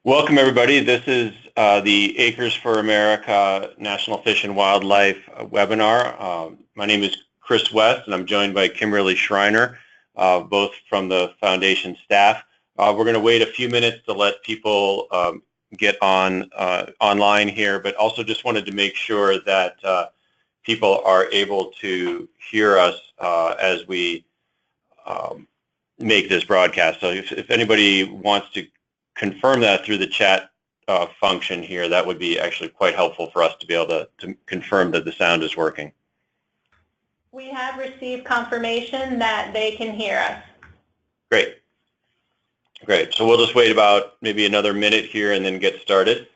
Welcome, everybody. This is the Acres for America National Fish and Wildlife webinar. My name is Chris West, and I'm joined by Kimberly Schreiner, both from the foundation staff. We're going to wait a few minutes to let people get online here, but also just wanted to make sure that people are able to hear us as we make this broadcast. So if anybody wants to confirm that through the chat function here, that would be actually quite helpful for us to be able to confirm that the sound is working. We have received confirmation that they can hear us. Great. Great. So we'll just wait about maybe another minute here and then get started.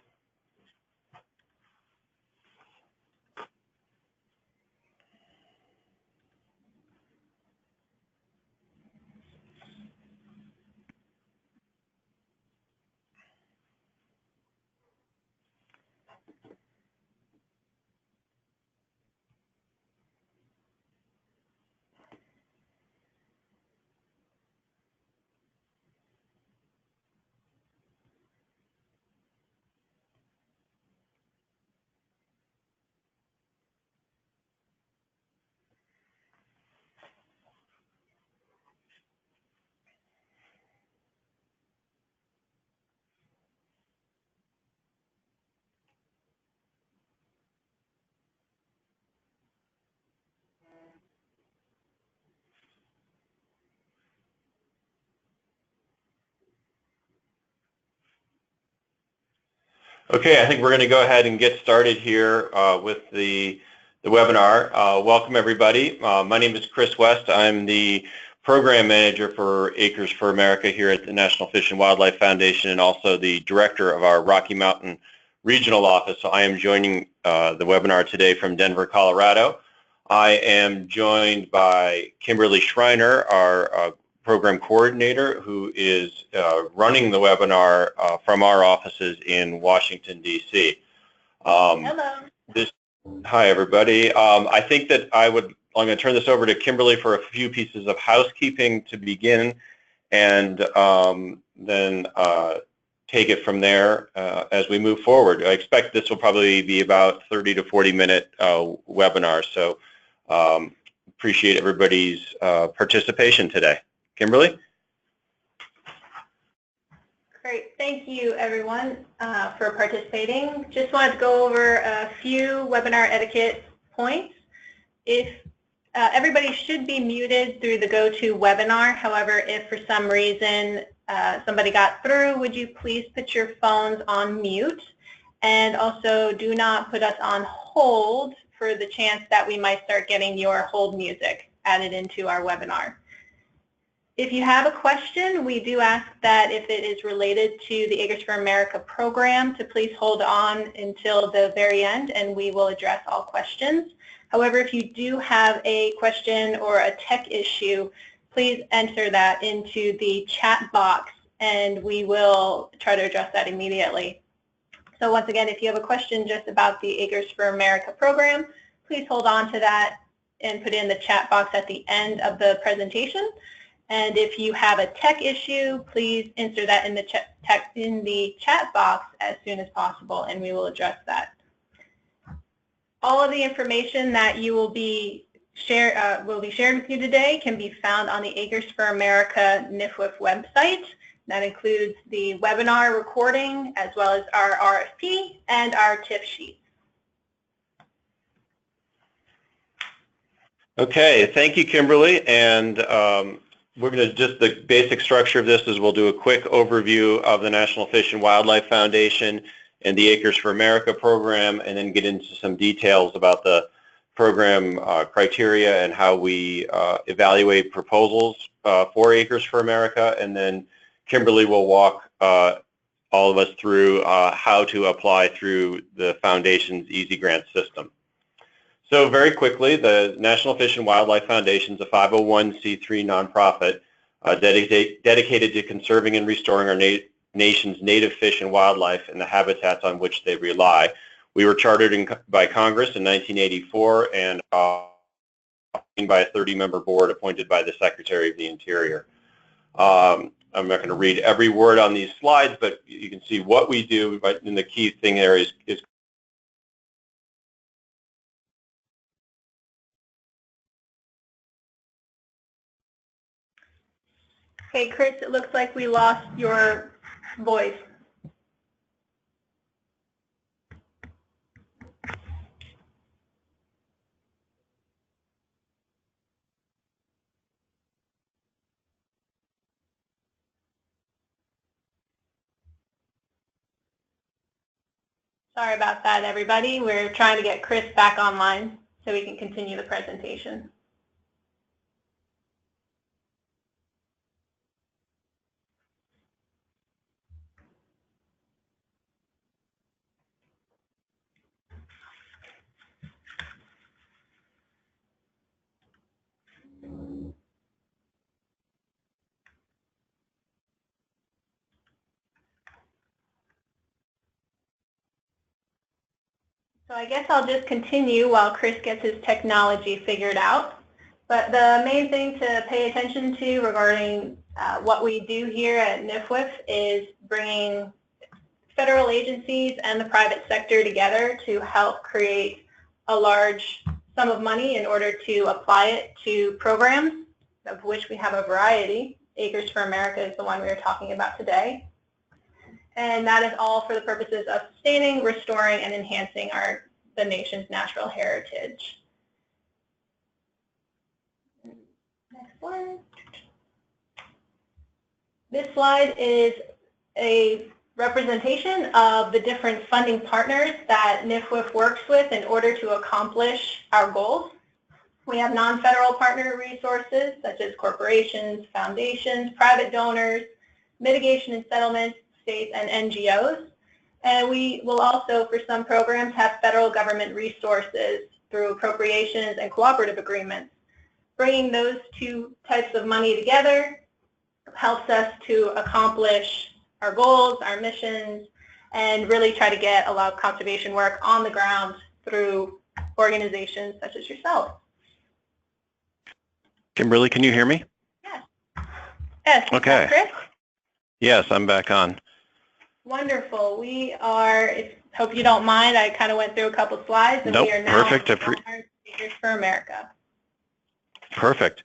Okay, I think we're going to go ahead and get started here with the webinar. Welcome, everybody. My name is Chris West. I'm the Program Manager for Acres for America here at the National Fish and Wildlife Foundation, and also the Director of our Rocky Mountain Regional Office. So I am joining the webinar today from Denver, Colorado. I am joined by Kimberly Schreiner, our Program Coordinator, who is running the webinar from our offices in Washington, D.C. Hello. Hi, everybody. I think that I'm going to turn this over to Kimberly for a few pieces of housekeeping to begin, and then take it from there as we move forward. I expect this will probably be about 30 to 40-minute webinar, so appreciate everybody's participation today. Kimberly? Great. Thank you, everyone, for participating. Just wanted to go over a few webinar etiquette points. Everybody should be muted through the GoToWebinar. However, if for some reason somebody got through, would you please put your phones on mute? And also do not put us on hold for the chance that we might start getting your hold music added into our webinar. If you have a question, we do ask that if it is related to the Acres for America program to please hold on until the very end and we will address all questions. However, if you do have a question or a tech issue, please enter that into the chat box and we will try to address that immediately. So once again, if you have a question just about the Acres for America program, please hold on to that and put it in the chat box at the end of the presentation. And if you have a tech issue, please enter that in the chat box as soon as possible, and we will address that. All of the information that you will be shared with you today can be found on the Acres for America NFWF website. That includes the webinar recording as well as our RFP and our tip sheet. Okay, thank you, Kimberly. And we're going to just, the basic structure of this is we'll do a quick overview of the National Fish and Wildlife Foundation and the Acres for America program, and then get into some details about the program criteria and how we evaluate proposals for Acres for America. And then Kimberly will walk all of us through how to apply through the Foundation's Easy Grant system. So very quickly, the National Fish and Wildlife Foundation is a 501c3 nonprofit dedicated to conserving and restoring our nation's native fish and wildlife and the habitats on which they rely. We were chartered by Congress in 1984 and by a 30-member board appointed by the Secretary of the Interior. I'm not going to read every word on these slides, but you can see what we do. But the key thing there is Okay, Chris, it looks like we lost your voice. Sorry about that, everybody. We're trying to get Chris back online so we can continue the presentation. So I guess I'll just continue while Chris gets his technology figured out. But the main thing to pay attention to regarding what we do here at NFWF is bringing federal agencies and the private sector together to help create a large sum of money in order to apply it to programs, of which we have a variety. Acres for America is the one we are talking about today. And that is all for the purposes of sustaining, restoring, and enhancing the nation's natural heritage. Next one. This slide is a representation of the different funding partners that NFWF works with in order to accomplish our goals. We have non-federal partner resources such as corporations, foundations, private donors, mitigation and settlements, states, and NGOs. And we will also, for some programs, have federal government resources through appropriations and cooperative agreements. Bringing those two types of money together helps us to accomplish our goals, our missions, and really try to get a lot of conservation work on the ground through organizations such as yourself. Kimberly, can you hear me? Yes. Yes. Okay. Chris? Yes, I'm back on. Wonderful. We are, hope you don't mind, I kind of went through a couple slides, and we are now perfect. Acres for America. Perfect.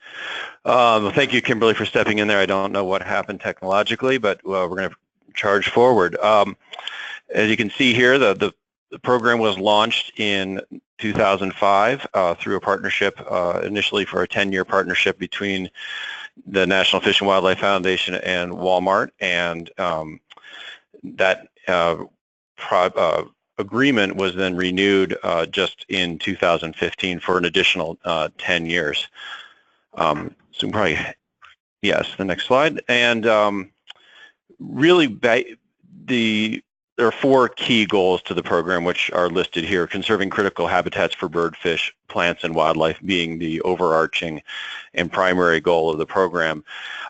Well, thank you, Kimberly, for stepping in there. I don't know what happened technologically, but we're going to charge forward. As you can see here, the program was launched in 2005 through a partnership, initially for a 10-year partnership between the National Fish and Wildlife Foundation and Walmart, and that agreement was then renewed just in 2015 for an additional 10 years. So probably, yes, the next slide. And really, there are four key goals to the program, which are listed here: conserving critical habitats for bird, fish, plants, and wildlife being the overarching and primary goal of the program.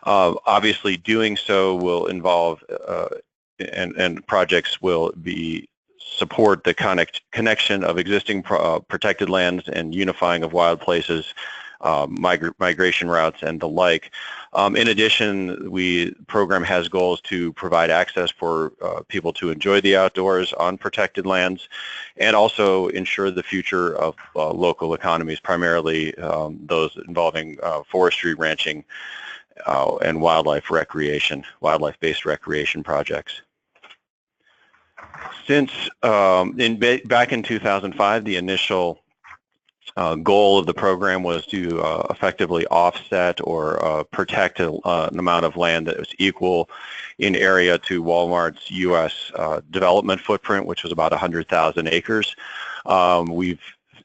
Obviously, doing so will involve and projects will support the connection of existing protected lands and unifying of wild places, migration routes, and the like. In addition, the program has goals to provide access for people to enjoy the outdoors on protected lands, and also ensure the future of local economies, primarily those involving forestry, ranching, and wildlife recreation, wildlife-based recreation projects. Since back in 2005, the initial goal of the program was to effectively offset or protect an amount of land that was equal in area to Walmart's U.S. development footprint, which was about 100,000 acres. We've,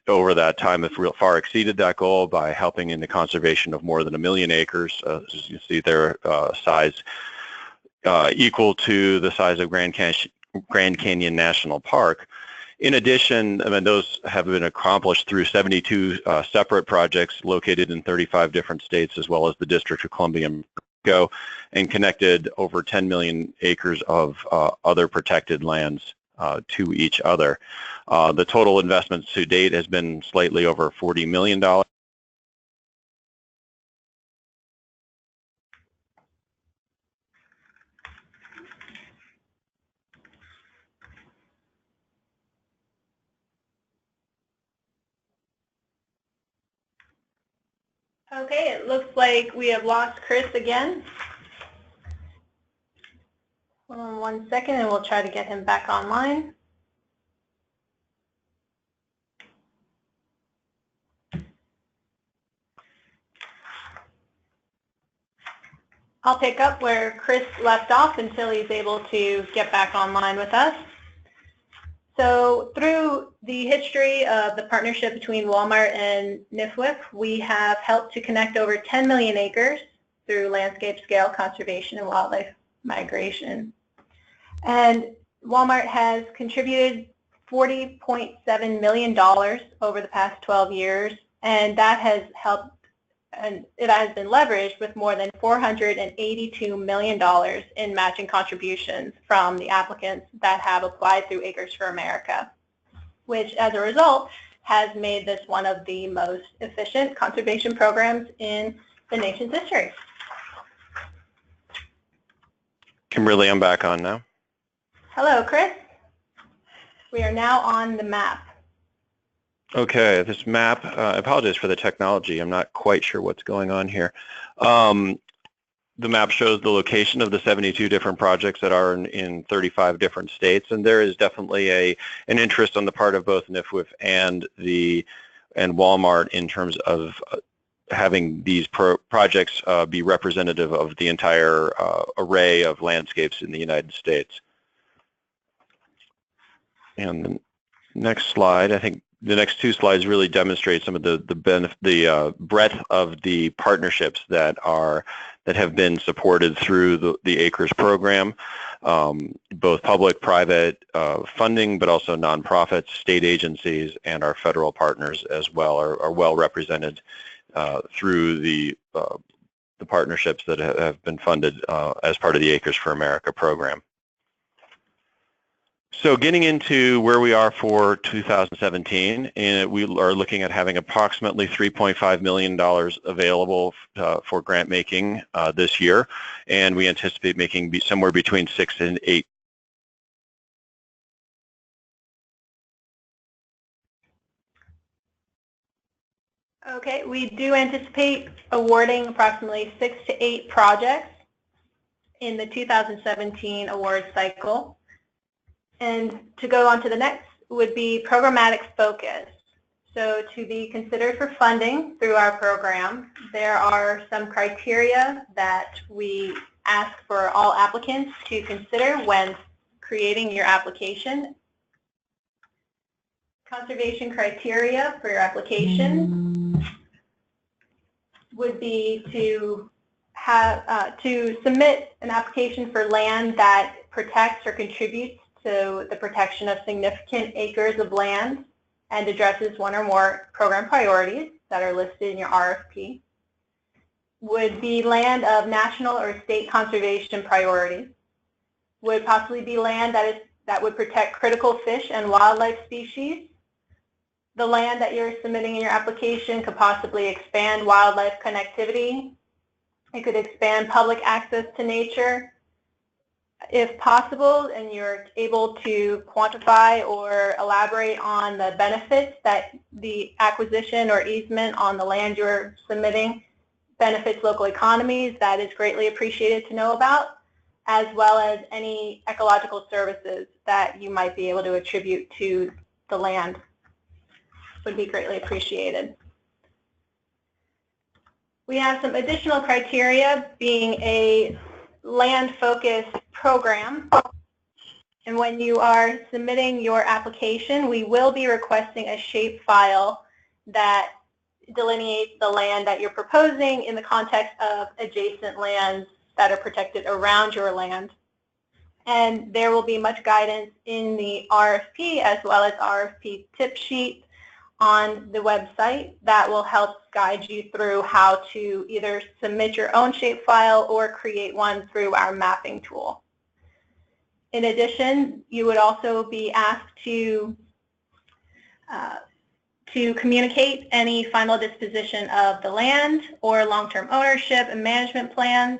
over that time, have far exceeded that goal by helping in the conservation of more than 1 million acres. As you see there, size equal to the size of Grand Canyon National Park. In addition, I mean, those have been accomplished through 72 separate projects located in 35 different states, as well as the District of Columbia and connected over 10 million acres of other protected lands to each other. The total investments to date has been slightly over $40 million. Okay, it looks like we have lost Chris again. Hold on 1 second and we'll try to get him back online. I'll pick up where Chris left off until he's able to get back online with us. So through the history of the partnership between Walmart and NFWIP, we have helped to connect over 10 million acres through landscape scale conservation and wildlife migration. And Walmart has contributed $40.7 million over the past 12 years, and that has helped, and it has been leveraged with more than $482 million in matching contributions from the applicants that have applied through Acres for America, which as a result has made this one of the most efficient conservation programs in the nation's history. Kimberly, I'm back on now. Hello, Chris. We are now on the map. Okay, this map, I apologize for the technology. I'm not quite sure what's going on here. The map shows the location of the 72 different projects that are in 35 different states, and there is definitely an interest on the part of both NFWIP and Walmart in terms of having these projects be representative of the entire array of landscapes in the United States. And the next slide, I think the next two slides really demonstrate some of the breadth of the partnerships that have been supported through the ACRES program, both public, private funding, but also nonprofits, state agencies, and our federal partners as well are well represented through the partnerships that have been funded as part of the Acres for America program. So getting into where we are for 2017, and we are looking at having approximately $3.5 million available for grant making this year, and we anticipate making somewhere between 6 and 8. Okay, we do anticipate awarding approximately 6 to 8 projects in the 2017 award cycle. And to go on to the next would be programmatic focus. So to be considered for funding through our program, there are some criteria that we ask for all applicants to consider when creating your application. Conservation criteria for your application would be to submit an application for land that protects or contributes to the protection of significant acres of land and addresses one or more program priorities that are listed in your RFP. Would be land of national or state conservation priorities. Would possibly be land that would protect critical fish and wildlife species. The land that you're submitting in your application could possibly expand wildlife connectivity. It could expand public access to nature. If possible, and you're able to quantify or elaborate on the benefits that the acquisition or easement on the land you're submitting benefits local economies, that is greatly appreciated to know about, as well as any ecological services that you might be able to attribute to the land would be greatly appreciated. We have some additional criteria, being a land-focused program. And when you are submitting your application, we will be requesting a shapefile that delineates the land that you're proposing in the context of adjacent lands that are protected around your land. And there will be much guidance in the RFP as well as RFP tip sheet on the website that will help guide you through how to either submit your own shapefile or create one through our mapping tool. In addition, you would also be asked to communicate any final disposition of the land or long-term ownership and management plans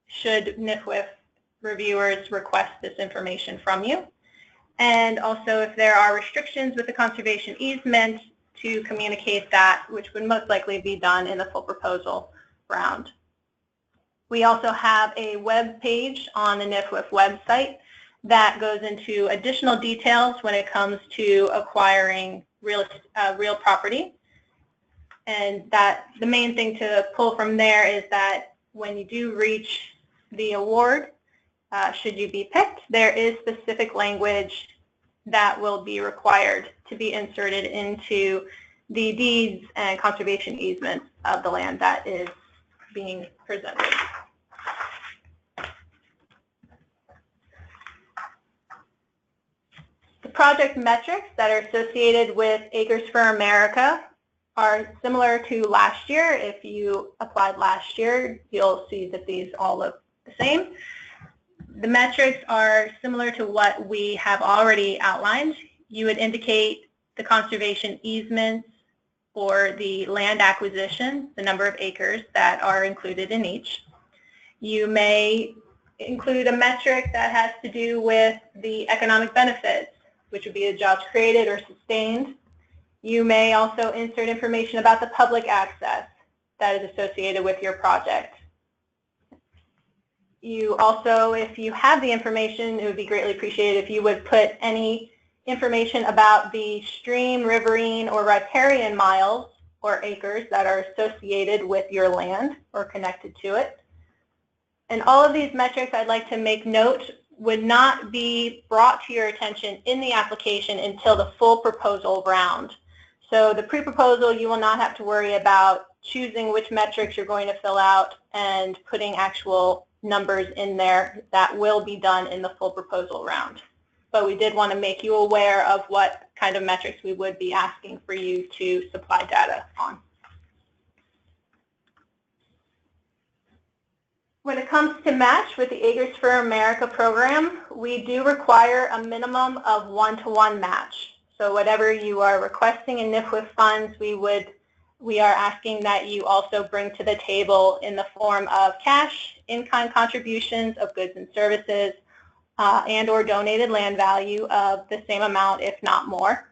should NFWIP reviewers request this information from you. And also, if there are restrictions with the conservation easement, to communicate that, which would most likely be done in the full proposal round. We also have a web page on the NIFWF website that goes into additional details when it comes to acquiring real property. And that the main thing to pull from there is that when you do reach the award, should you be picked, there is specific language that will be required to be inserted into the deeds and conservation easements of the land that is being presented. The project metrics that are associated with Acres for America are similar to last year. If you applied last year, you'll see that these all look the same. The metrics are similar to what we have already outlined. You would indicate the conservation easements or the land acquisition, the number of acres that are included in each. You may include a metric that has to do with the economic benefits, which would be the jobs created or sustained. You may also insert information about the public access that is associated with your project. You also, if you have the information, it would be greatly appreciated if you would put any information about the stream, riverine, or riparian miles or acres that are associated with your land or connected to it. And all of these metrics, I'd like to make note, would not be brought to your attention in the application until the full proposal round. So the pre-proposal, you will not have to worry about choosing which metrics you're going to fill out and putting actual numbers in there. That will be done in the full proposal round. But we did want to make you aware of what kind of metrics we would be asking for you to supply data on. When it comes to match with the Acres for America program, we do require a minimum of 1-to-1 match. So whatever you are requesting in NIFWF funds, we are asking that you also bring to the table in the form of cash, in-kind contributions of goods and services, and or donated land value of the same amount, if not more.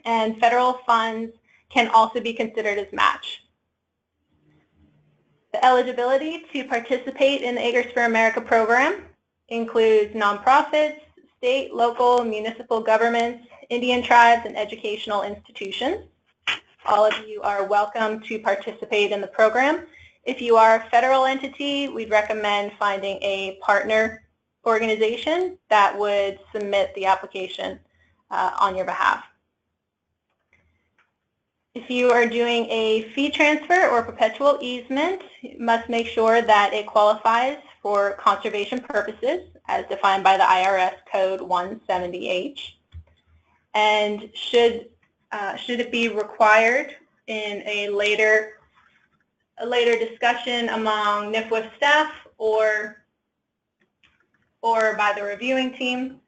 And federal funds can also be considered as match. The eligibility to participate in the Acres for America program includes nonprofits, state, local, municipal governments, Indian tribes, and educational institutions. All of you are welcome to participate in the program. If you are a federal entity, we'd recommend finding a partner organization that would submit the application on your behalf. If you are doing a fee transfer or perpetual easement, you must make sure that it qualifies for conservation purposes as defined by the IRS Code 170H. And should it be required in a later discussion among NIFWF staff or by the reviewing team,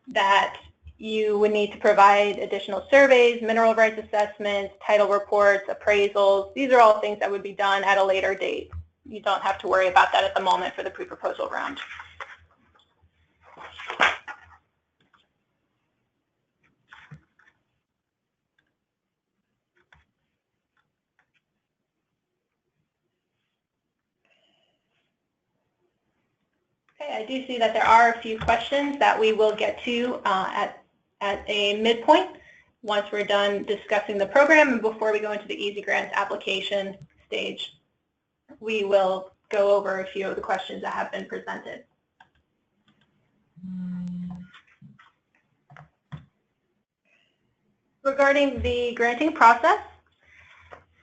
that you would need to provide additional surveys, mineral rights assessments, title reports, appraisals. These are all things that would be done at a later date. You don't have to worry about that at the moment for the pre-proposal round. Okay, I do see that there are a few questions that we will get to at a midpoint once we're done discussing the program, and before we go into the Easy Grants application stage. We will go over a few of the questions that have been presented. Regarding the granting process,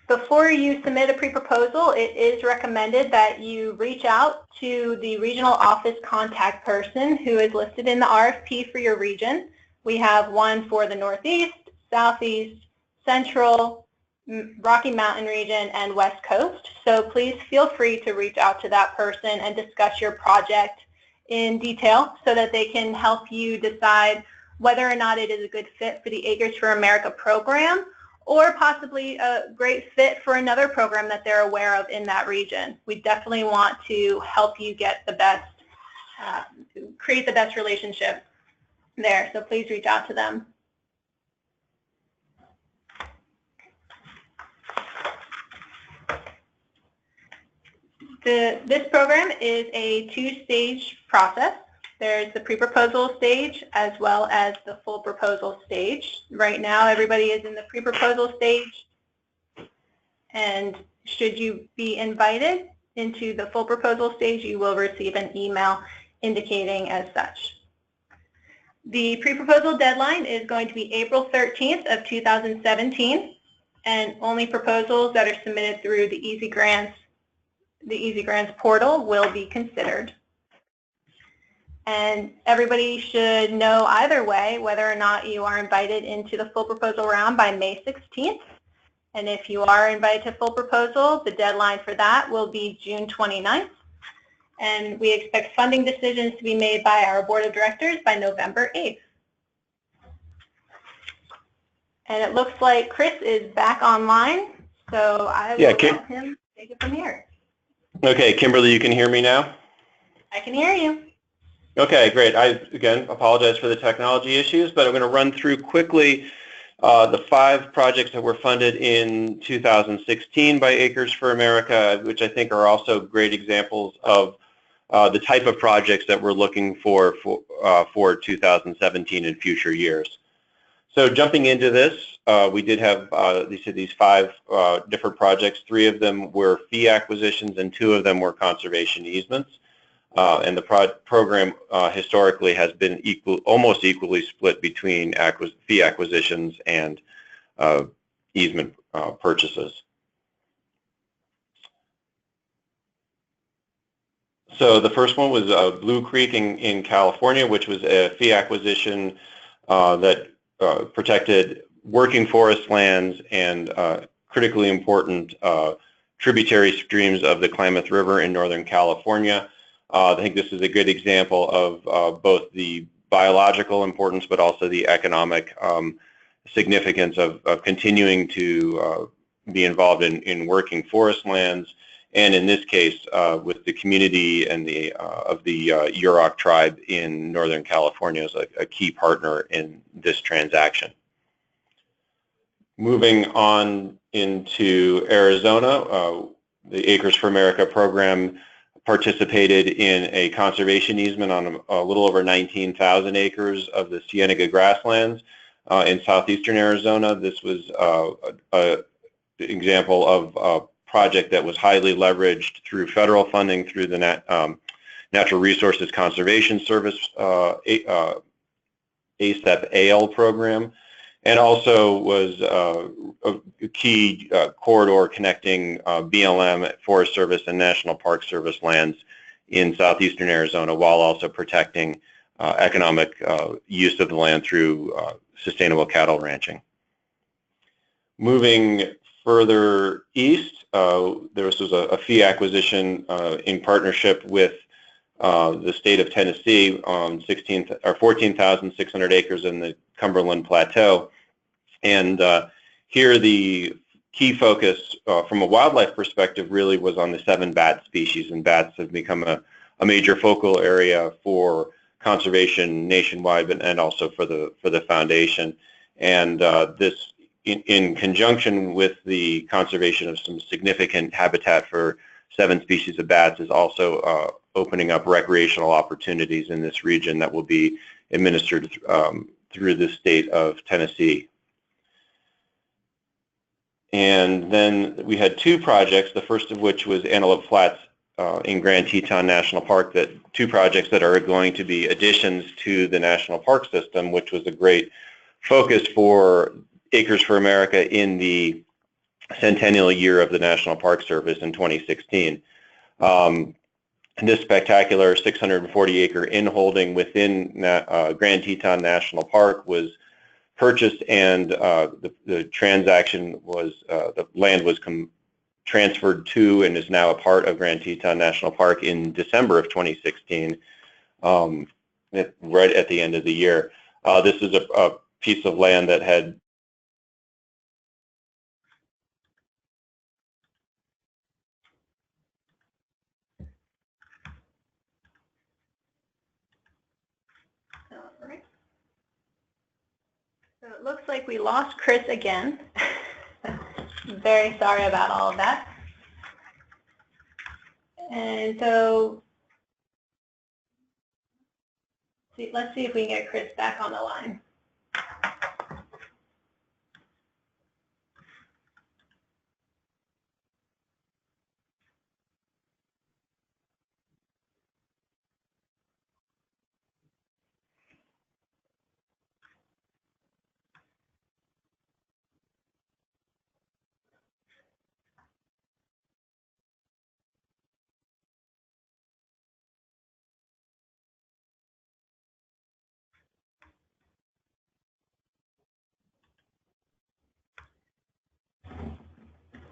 before you submit a pre-proposal, it is recommended that you reach out to the regional office contact person who is listed in the RFP for your region. We have one for the Northeast, Southeast, Central, Rocky Mountain region, and West Coast. So please feel free to reach out to that person and discuss your project in detail so that they can help you decide whether or not it is a good fit for the Acres for America program, or possibly a great fit for another program that they're aware of in that region. We definitely want to help you get the best, create the best relationship there, so please reach out to them. This program is a two-stage process. There's the pre-proposal stage as well as the full proposal stage. Right now, everybody is in the pre-proposal stage, and should you be invited into the full proposal stage, you will receive an email indicating as such. The pre-proposal deadline is going to be April 13th of 2017, and only proposals that are submitted through the Easy Grants portal will be considered. And everybody should know either way whether or not you are invited into the full proposal round by May 16th. And if you are invited to full proposal, the deadline for that will be June 29th. And we expect funding decisions to be made by our board of directors by November 8th. And it looks like Chris is back online, so I will let him take it from here. Okay, Kimberly, you can hear me now? I can hear you. Okay, great. I, again, apologize for the technology issues, but I'm going to run through quickly the 5 projects that were funded in 2016 by Acres for America, which I think are also great examples of the type of projects that we're looking for 2017 and future years. So jumping into this, we did have these 5 different projects. 3 of them were fee acquisitions and 2 of them were conservation easements. And the program historically has been almost equally split between fee acquisitions and easement purchases. So the first one was Blue Creek in California, which was a fee acquisition that protected working forest lands and critically important tributary streams of the Klamath River in Northern California. I think this is a good example of both the biological importance but also the economic significance of continuing to be involved in working forest lands, and in this case with the community and of the Yurok tribe in Northern California as a key partner in this transaction. Moving on into Arizona, the Acres for America program participated in a conservation easement on a little over 19,000 acres of the Cienega grasslands in southeastern Arizona. This was an example of a project that was highly leveraged through federal funding through the Natural Resources Conservation Service ASEP-AL program, and also was a key corridor connecting BLM, Forest Service, and National Park Service lands in southeastern Arizona, while also protecting economic use of the land through sustainable cattle ranching. Moving further east, there was a fee acquisition in partnership with the state of Tennessee on 14,600 acres in the Cumberland Plateau. And here the key focus from a wildlife perspective really was on the 7 bat species, and bats have become a major focal area for conservation nationwide and also for the foundation. And this, in conjunction with the conservation of some significant habitat for 7 species of bats, is also opening up recreational opportunities in this region that will be administered through the state of Tennessee. And then we had 2 projects, the first of which was Antelope Flats in Grand Teton National Park, 2 projects that are going to be additions to the national park system, which was a great focus for Acres for America in the centennial year of the National Park Service in 2016. This spectacular 640-acre in-holding within Grand Teton National Park was purchased, and the transaction was, the land was transferred to and is now a part of Grand Teton National Park in December of 2016, right at the end of the year. This is a piece of land that had So it looks like we lost Chris again. Very sorry about all of that. And so let's see if we can get Chris back on the line.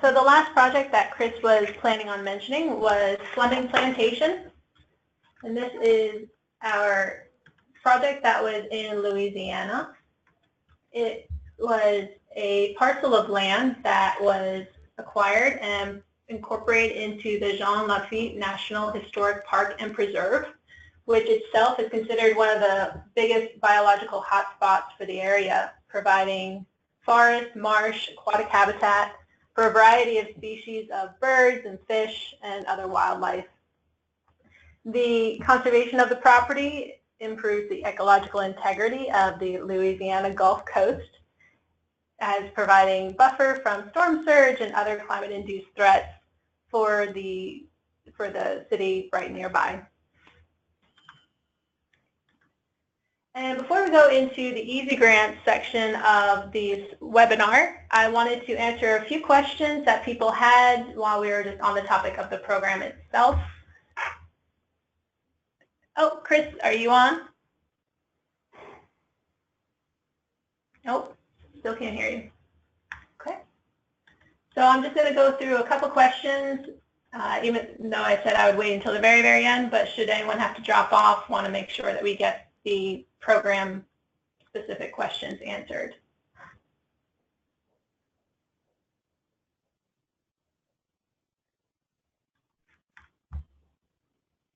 So the last project that Chris was planning on mentioning was Fleming Plantation. And this is our project that was in Louisiana. It was a parcel of land that was acquired and incorporated into the Jean Lafitte National Historic Park and Preserve, which itself is considered one of the biggest biological hotspots for the area, providing forest, marsh, aquatic habitat for a variety of species of birds and fish and other wildlife. The conservation of the property improves the ecological integrity of the Louisiana Gulf Coast, as providing buffer from storm surge and other climate-induced threats for the city right nearby. And before we go into the Easy Grants section of this webinar, I wanted to answer a few questions that people had while we were just on the topic of the program itself. Oh, Chris, are you on? Nope, still can't hear you. Okay. So I'm just going to go through a couple questions, even though I said I would wait until the very, very end, but should anyone have to drop off, want to make sure that we get the program-specific questions answered.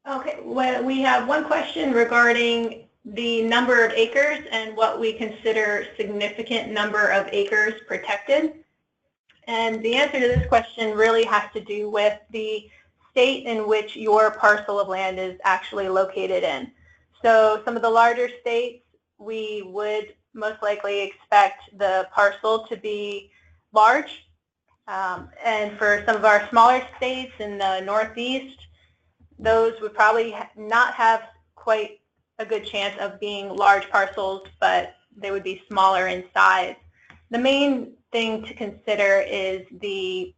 Okay, well, we have one question regarding the number of acres and what we consider significant number of acres protected. And the answer to this question really has to do with the state in which your parcel of land is actually located in. So some of the larger states, we would most likely expect the parcel to be large. And for some of our smaller states in the Northeast, those would probably not have quite a good chance of being large parcels, but they would be smaller in size. The main thing to consider is the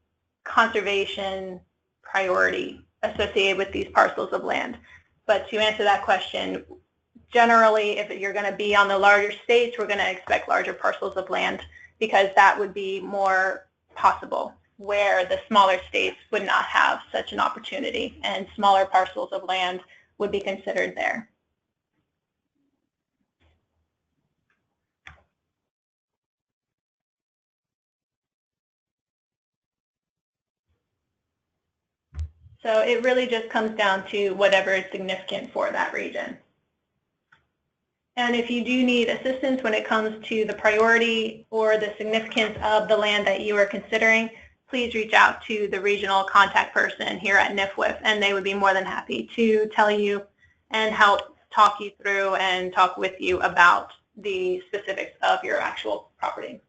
conservation priority associated with these parcels of land. But to answer that question, generally, if you're going to be on the larger states, we're going to expect larger parcels of land because that would be more possible, where the smaller states would not have such an opportunity, and smaller parcels of land would be considered there. So it really just comes down to whatever is significant for that region. And if you do need assistance when it comes to the priority or the significance of the land that you are considering, please reach out to the regional contact person here at NIFWIF, and they would be more than happy to tell you and help talk you through and talk with you about the specifics of your actual property.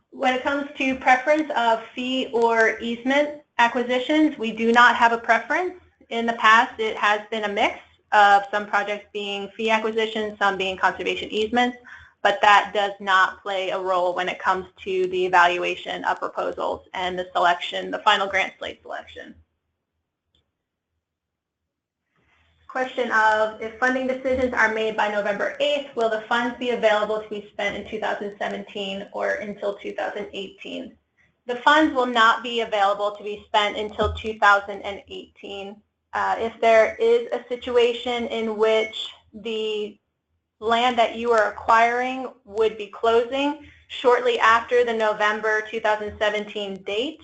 When it comes to preference of fee or easement acquisitions, we do not have a preference. In the past, it has been a mix of some projects being fee acquisitions, some being conservation easements, but that does not play a role when it comes to the evaluation of proposals and the selection, the final grant slate selection. Question of, if funding decisions are made by November 8th, will the funds be available to be spent in 2017 or until 2018? The funds will not be available to be spent until 2018. If there is a situation in which the land that you are acquiring would be closing shortly after the November 2017 date,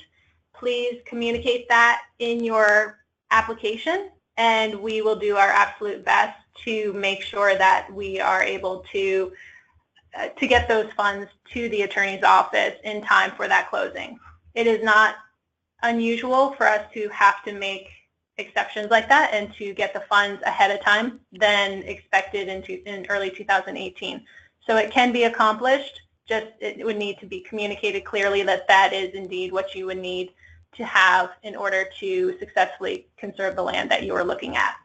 please communicate that in your application, and we will do our absolute best to make sure that we are able to get those funds to the attorney's office in time for that closing. It is not unusual for us to have to make exceptions like that and to get the funds ahead of time than expected in early 2018. So it can be accomplished, just it would need to be communicated clearly that that is indeed what you would need to have in order to successfully conserve the land that you are looking at.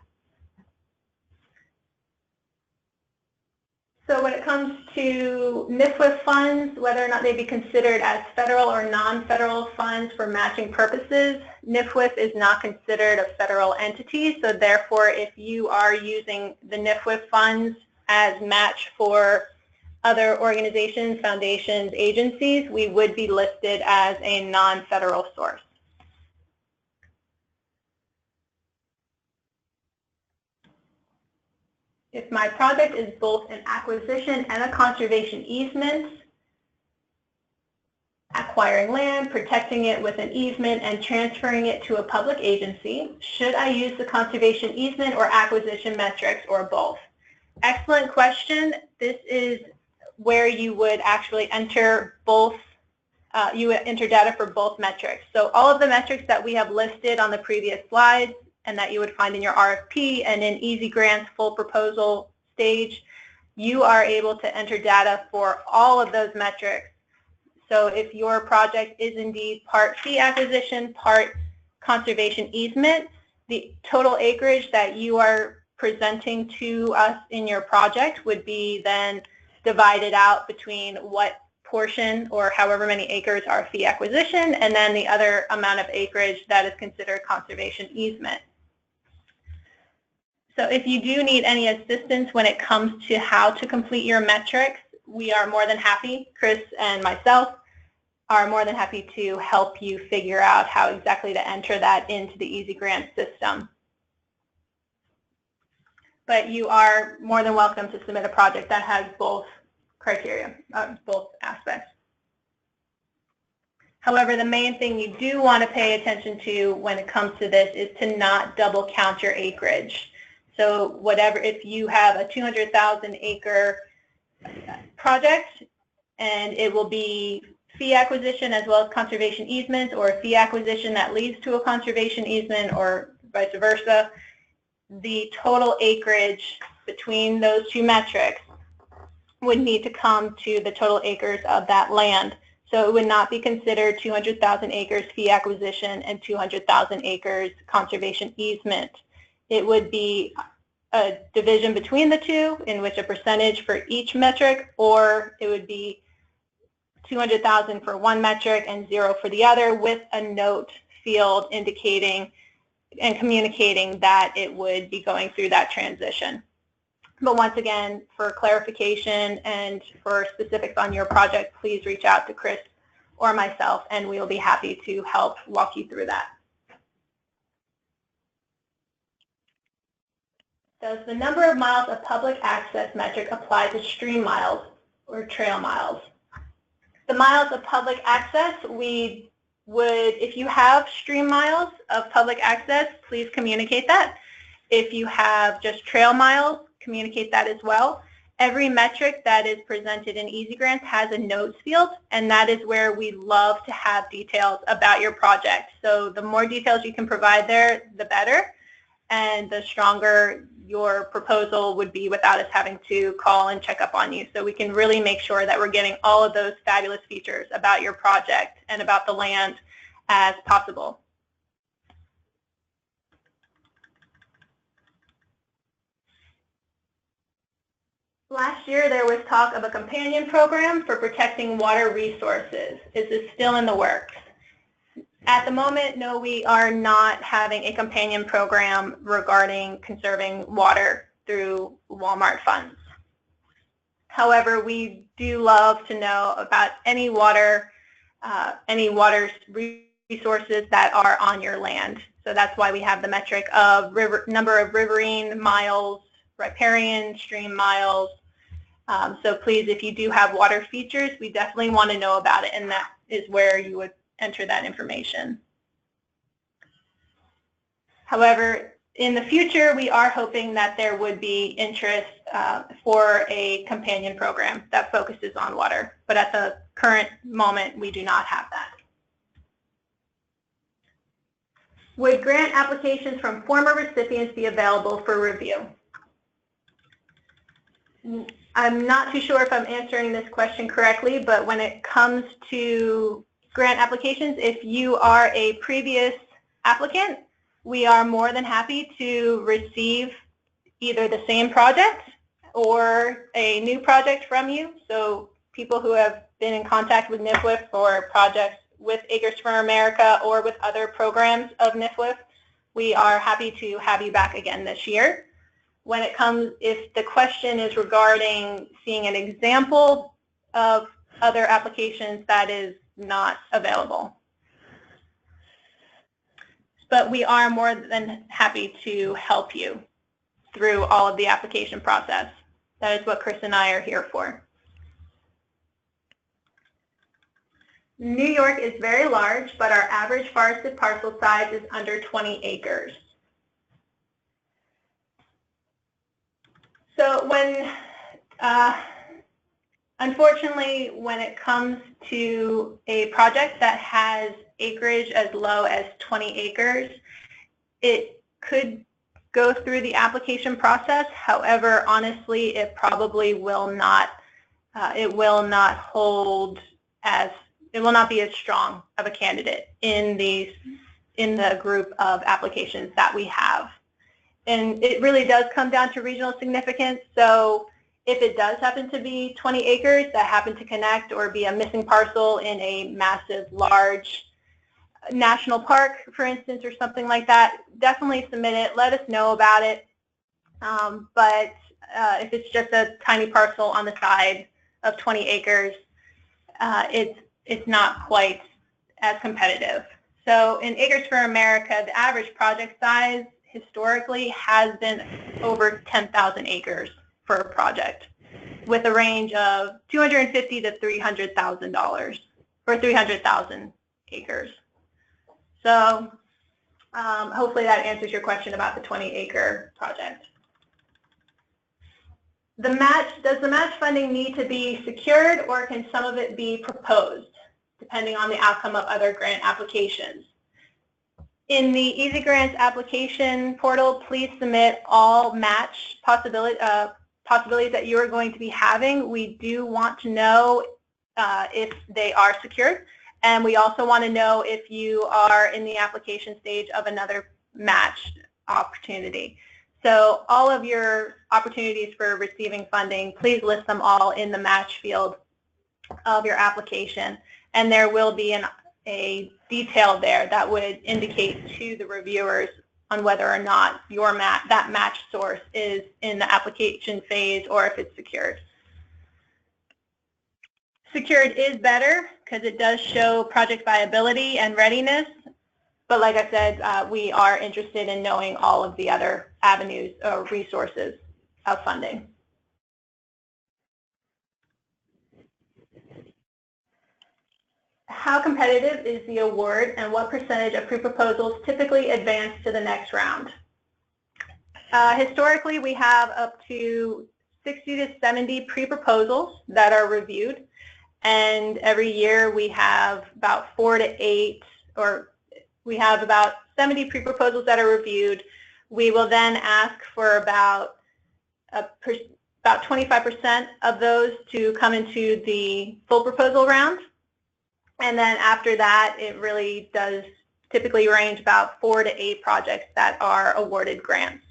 So when it comes to NIFWIF funds, whether or not they be considered as federal or non-federal funds for matching purposes, NIFWIF is not considered a federal entity. So therefore, if you are using the NIFWIF funds as match for other organizations, foundations, agencies, we would be listed as a non-federal source. If my project is both an acquisition and a conservation easement, acquiring land, protecting it with an easement, and transferring it to a public agency, should I use the conservation easement or acquisition metrics or both? Excellent question. This is where you would actually enter both, you would enter data for both metrics. So all of the metrics that we have listed on the previous slides and that you would find in your RFP and in Easy Grant's full proposal stage, you are able to enter data for all of those metrics. So if your project is indeed part fee acquisition, part conservation easement, the total acreage that you are presenting to us in your project would be then divided out between what portion or however many acres are fee acquisition and then the other amount of acreage that is considered conservation easement. So if you do need any assistance when it comes to how to complete your metrics, we are more than happy, Chris and myself are more than happy to help you figure out how exactly to enter that into the Easy Grant system. But you are more than welcome to submit a project that has both criteria, both aspects. However, the main thing you do want to pay attention to when it comes to this is to not double count your acreage. So whatever, if you have a 200,000 acre project and it will be fee acquisition as well as conservation easement, or a fee acquisition that leads to a conservation easement, or vice versa, the total acreage between those two metrics would need to come to the total acres of that land. So it would not be considered 200,000 acres fee acquisition and 200,000 acres conservation easement. It would be a division between the two in which a percentage for each metric, or it would be 200,000 for one metric and 0 for the other, with a note field indicating and communicating that it would be going through that transition. But once again, for clarification and for specifics on your project, please reach out to Chris or myself and we will be happy to help walk you through that. Does the number of miles of public access metric apply to stream miles or trail miles? The miles of public access, we would, if you have stream miles of public access, please communicate that. If you have just trail miles, communicate that as well. Every metric that is presented in Easy Grants has a notes field, and that is where we love to have details about your project. So the more details you can provide there, the better, and the stronger your proposal would be without us having to call and check up on you. So we can really make sure that we're getting all of those fabulous features about your project and about the land as possible. Last year there was talk of a companion program for protecting water resources. Is this still in the works? At the moment, no, we are not having a companion program regarding conserving water through Walmart funds. However, we do love to know about any water resources that are on your land. So that's why we have the metric of number of riverine miles, riparian stream miles. So please, if you do have water features, we definitely want to know about it, and that is where you would enter that information. However, in the future, we are hoping that there would be interest for a companion program that focuses on water. But at the current moment, we do not have that. Would grant applications from former recipients be available for review? I'm not too sure if I'm answering this question correctly, but when it comes to grant applications, if you are a previous applicant, we are more than happy to receive either the same project or a new project from you. So people who have been in contact with NFWF for projects with Acres for America or with other programs of NFWF, we are happy to have you back again this year. When it comes, if the question is regarding seeing an example of other applications, that is not available. But we are more than happy to help you through all of the application process. That is what Chris and I are here for. New York is very large, but our average forested parcel size is under 20 acres. So unfortunately, when it comes to a project that has acreage as low as 20 acres, it could go through the application process. However, honestly, it probably will not. It will not be as strong of a candidate in the group of applications that we have. And it really does come down to regional significance. So if it does happen to be 20 acres that happen to connect or be a missing parcel in a massive, large national park, for instance, or something like that, definitely submit it. Let us know about it. But if it's just a tiny parcel on the side of 20 acres, it's not quite as competitive. So in Acres for America, the average project size historically has been over 10,000 acres for a project, with a range of $250,000 to $300,000 for 300,000 acres. So hopefully that answers your question about the 20-acre project. Does the match funding need to be secured, or can some of it be proposed, depending on the outcome of other grant applications? In the Easy Grants application portal, please submit all match possibilities that you are going to be having. We do want to know if they are secured, and we also want to know if you are in the application stage of another match opportunity. So all of your opportunities for receiving funding, please list them all in the match field of your application, and there will be a detail there that would indicate to the reviewers on whether or not that match source is in the application phase or if it's secured. Secured is better because it does show project viability and readiness, but like I said, we are interested in knowing all of the other avenues or resources of funding. How competitive is the award, and what percentage of pre-proposals typically advance to the next round? Historically, we have up to 60 to 70 pre-proposals that are reviewed, and every year we have about 4 to 8, or we have about 70 pre-proposals that are reviewed. We will then ask for about 25% of those to come into the full proposal round. And then after that, it really does typically range about 4 to 8 projects that are awarded grants.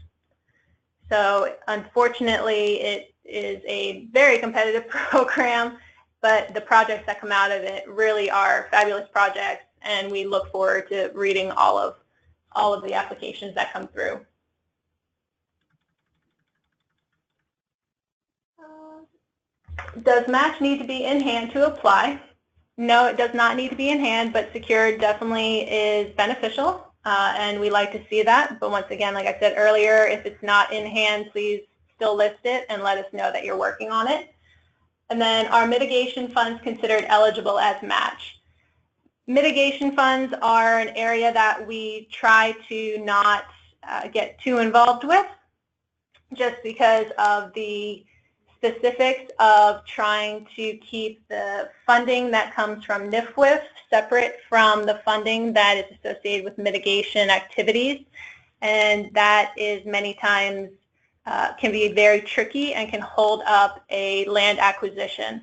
So unfortunately, it is a very competitive program, but the projects that come out of it really are fabulous projects, and we look forward to reading all of the applications that come through. Does match need to be in hand to apply? No, it does not need to be in hand, but secured definitely is beneficial, and we like to see that. But once again, like I said earlier, if it's not in hand, please still list it and let us know that you're working on it. And then, are mitigation funds considered eligible as match? Mitigation funds are an area that we try to not get too involved with, just because of the specifics of trying to keep the funding that comes from NIFWIF separate from the funding that is associated with mitigation activities. And that is many times can be very tricky and can hold up a land acquisition.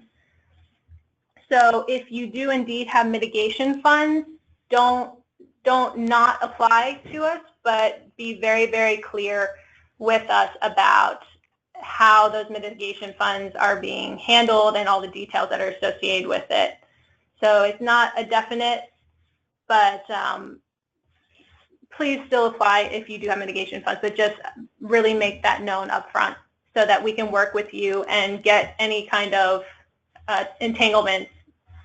So if you do indeed have mitigation funds, don't not apply to us, but be very, very clear with us about how those mitigation funds are being handled and all the details that are associated with it. So it's not a definite, but please still apply if you do have mitigation funds, but just really make that known up front so that we can work with you and get any kind of entanglements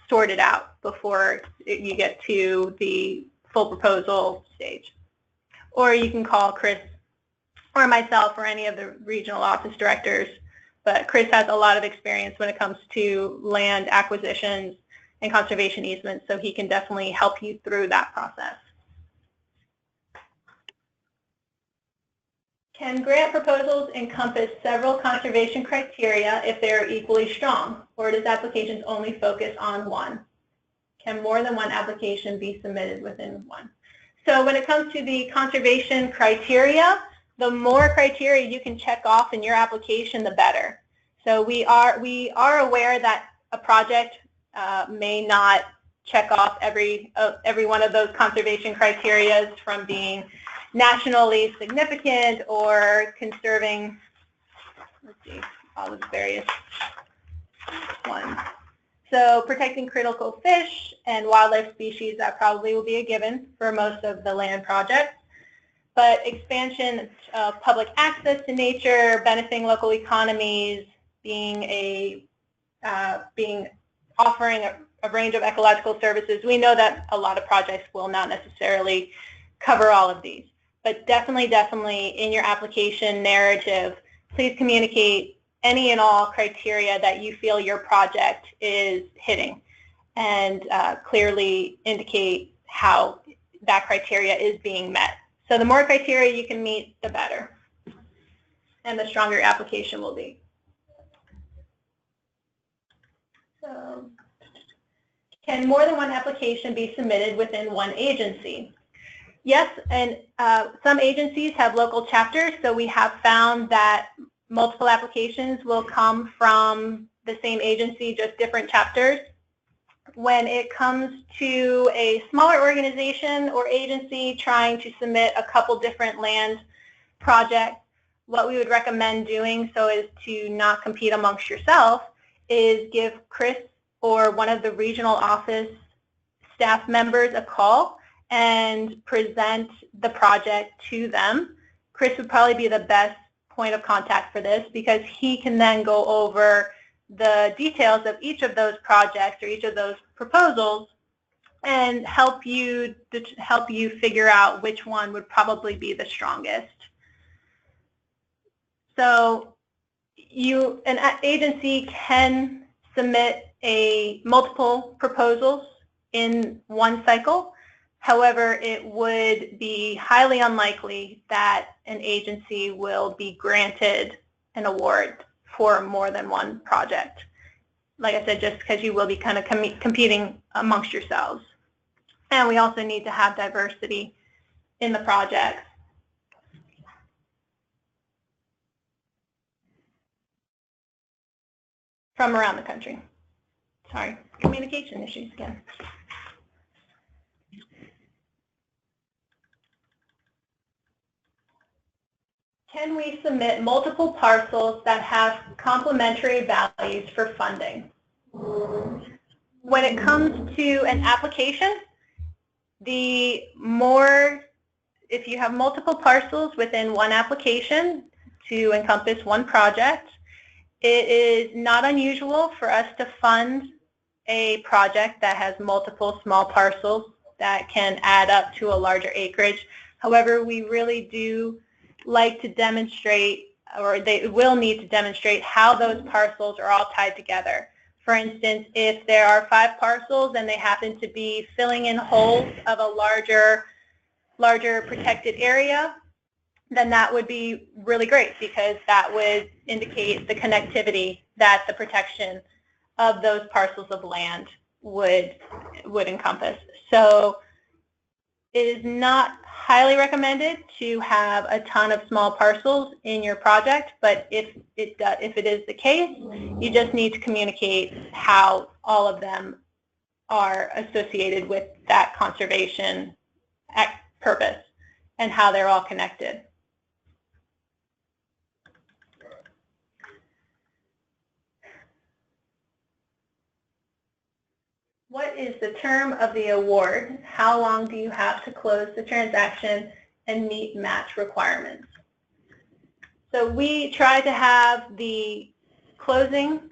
sorted out before you get to the full proposal stage. Or you can call Chris or myself or any of the regional office directors, but Chris has a lot of experience when it comes to land acquisitions and conservation easements, so he can definitely help you through that process. Can grant proposals encompass several conservation criteria if they are equally strong, or does applications only focus on one? Can more than one application be submitted within one? So when it comes to the conservation criteria, the more criteria you can check off in your application, the better. So we are aware that a project may not check off every one of those conservation criteria, from being nationally significant or conserving, let's see, all the various ones. So protecting critical fish and wildlife species, that probably will be a given for most of the land projects. But expansion of public access to nature, benefiting local economies, offering a range of ecological services. We know that a lot of projects will not necessarily cover all of these, but definitely in your application narrative, please communicate any and all criteria that you feel your project is hitting, and clearly indicate how that criteria is being met. So the more criteria you can meet, the better, and the stronger your application will be. So, can more than one application be submitted within one agency? Yes, and some agencies have local chapters, so we have found that multiple applications will come from the same agency, just different chapters. When it comes to a smaller organization or agency trying to submit a couple different land projects, what we would recommend doing so as to not compete amongst yourself is give Chris or one of the regional office staff members a call and present the project to them. Chris would probably be the best point of contact for this, because he can then go over the details of each of those projects or each of those proposals and help you figure out which one would probably be the strongest. So an agency can submit multiple proposals in one cycle. However, it would be highly unlikely that an agency will be granted an award for more than one project. Like I said, just because you will be kind of competing amongst yourselves. And we also need to have diversity in the projects. From around the country. Sorry, communication issues again. Can we submit multiple parcels that have complementary values for funding? When it comes to an application, if you have multiple parcels within one application to encompass one project, it is not unusual for us to fund a project that has multiple small parcels that can add up to a larger acreage. However, we really do like to demonstrate, or they will need to demonstrate, how those parcels are all tied together. For instance, if there are 5 parcels and they happen to be filling in holes of a larger protected area, then that would be really great, because that would indicate the connectivity that the protection of those parcels of land would encompass. So it is not highly recommended to have a ton of small parcels in your project, but if it is the case, you just need to communicate how all of them are associated with that conservation purpose and how they're all connected. What is the term of the award? How long do you have to close the transaction and meet match requirements? So we try to have the closing